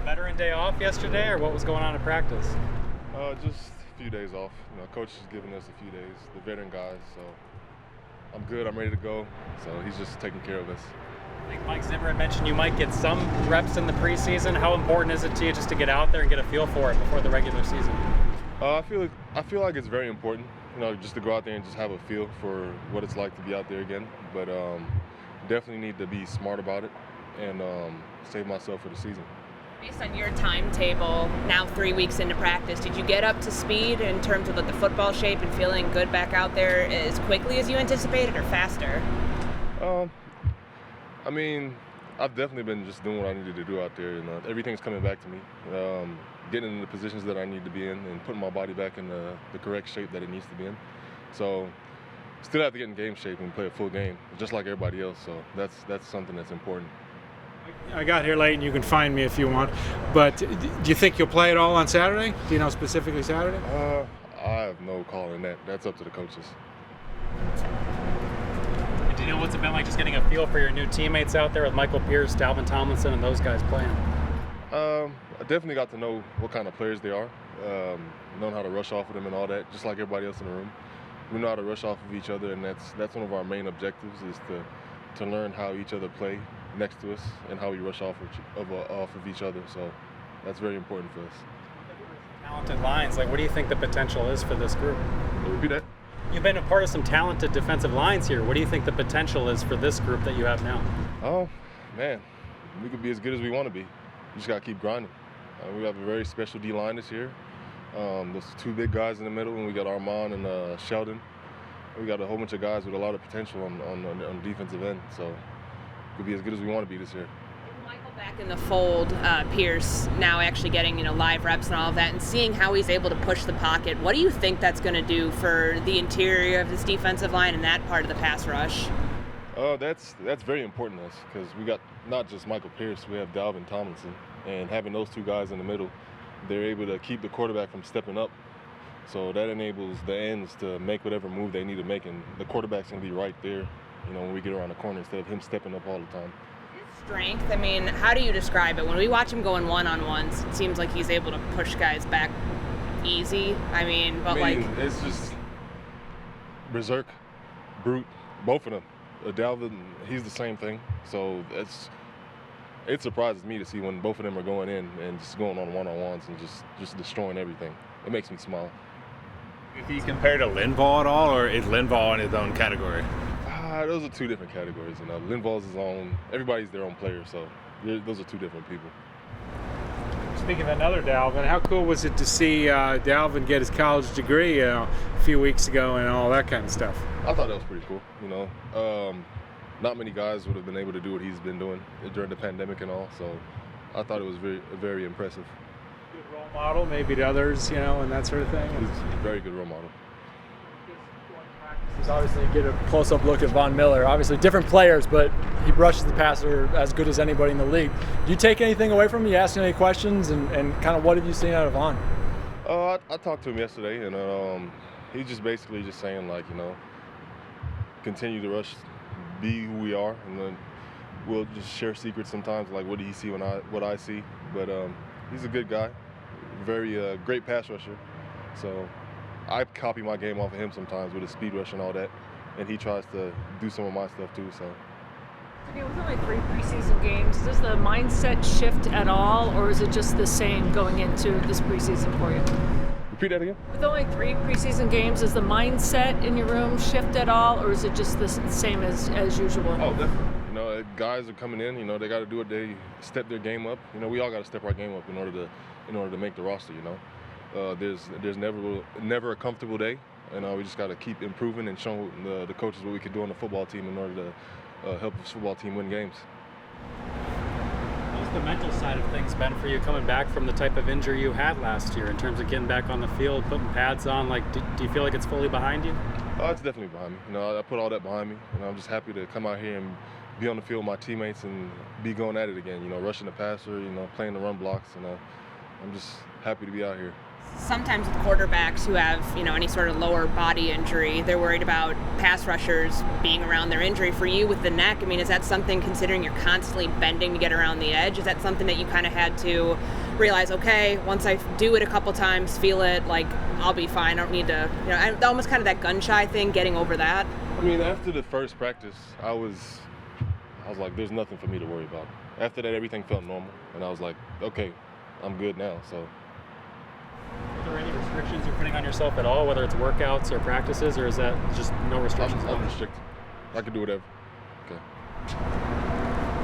veteran day off yesterday, or what was going on at practice? Just a few days off. Coach is giving us a few days, the veteran guys, so I'm good. I'm ready to go. So he's just taking care of us. I think Mike Zimmer had mentioned you might get some reps in the preseason. How important is it to you just to get out there and get a feel for it before the regular season? I feel like it's very important, just to go out there and just have a feel for what it's like to be out there again. But definitely need to be smart about it and save myself for the season. Based on your timetable, now 3 weeks into practice, did you get up to speed in terms of the football shape and feeling good back out there as quickly as you anticipated, or faster? I've definitely been just doing what I needed to do out there, and everything's coming back to me. Getting in the positions that I need to be in and putting my body back in the correct shape that it needs to be in. So still have to get in game shape and play a full game, just like everybody else. So that's something that's important. I got here late, and you can find me if you want. But do you think you'll play at all on Saturday? Do you know specifically Saturday? I have no call in that. That's up to the coaches. Do you know what's it been like just getting a feel for your new teammates out there with Michael Pierce, Dalvin Tomlinson, and those guys playing? I definitely got to know what kind of players they are, knowing how to rush off of them and all that, just like everybody else in the room. We know how to rush off of each other, and that's one of our main objectives, is to learn how each other play next to us and how we rush off of each other. So that's very important for us. Talented lines, what do you think the potential is for this group? Repeat that. You've been a part of some talented defensive lines here. What do you think the potential is for this group that you have now? Oh, man, we could be as good as we want to be. We just got to keep grinding. We have a very special D-line this year. There's two big guys in the middle, and we got Armand and Sheldon. We got a whole bunch of guys with a lot of potential on the defensive end, so we could be as good as we want to be this year. Michael back in the fold, Pierce now actually getting live reps and all of that, and seeing how he's able to push the pocket. What do you think that's going to do for the interior of this defensive line and that part of the pass rush? That's very important to us, because we got not just Michael Pierce, we have Dalvin Tomlinson, and having those two guys in the middle, they're able to keep the quarterback from stepping up. So that enables the ends to make whatever move they need to make, and the quarterback's going to be right there, when we get around the corner, instead of him stepping up all the time. His strength, how do you describe it? When we watch him going one-on-ones, it seems like he's able to push guys back easy. It's just berserk, brute, both of them. Dalvin, he's the same thing. So it surprises me to see when both of them are going in and just going on one-on-ones and just destroying everything. It makes me smile. If you compare to Linval at all, or is Linval in his own category? Those are two different categories. Linval's his own. Everybody's their own player, so those are two different people. Speaking of another Dalvin, how cool was it to see Dalvin get his college degree a few weeks ago and all that kind of stuff? I thought that was pretty cool. Not many guys would have been able to do what he's been doing during the pandemic and all, so I thought it was very, very impressive. Good role model, maybe to others, and that sort of thing. He's a very good role model. Obviously, you get a close-up look at Von Miller. Obviously, different players, but he brushes the passer as good as anybody in the league. Do you take anything away from him? You ask him any questions, and kind of what have you seen out of Von? I talked to him yesterday, and he's just basically just saying, continue to rush, be who we are, and then we'll just share secrets sometimes, like what do you see what I see. But he's a good guy, very great pass rusher. So I copy my game off of him sometimes with his speed rush and all that, and he tries to do some of my stuff too. So. Okay, with only 3 preseason games, does the mindset shift at all, or is it just the same going into this preseason for you? Repeat that again? With only 3 preseason games, does the mindset in your room shift at all, or is it just the same as usual? Oh, definitely. Guys are coming in. They got to do it. They step their game up. We all got to step our game up in order to make the roster. There's never a comfortable day, and we just got to keep improving and showing the coaches what we can do on the football team in order to help this football team win games. How's the mental side of things been for you coming back from the type of injury you had last year in terms of getting back on the field, putting pads on? Do you feel like it's fully behind you? It's definitely behind me. I put all that behind me, and I'm just happy to come out here and be on the field with my teammates and be going at it again, rushing the passer, playing the run blocks, and I'm just happy to be out here. Sometimes with quarterbacks who have, any sort of lower body injury, they're worried about pass rushers being around their injury. For you with the neck, is that something, considering you're constantly bending to get around the edge, is that something that you kind of had to realize, okay, once I do it a couple times, feel it, like I'll be fine. I don't need to, almost kind of that gun shy thing, getting over that. I mean, after the first practice, I was like, there's nothing for me to worry about. After that, everything felt normal, and I was like, okay, I'm good now. So. Are there any restrictions you're putting on yourself at all, whether it's workouts or practices, or is that just no restrictions? I'm restricted. I can do whatever. Okay.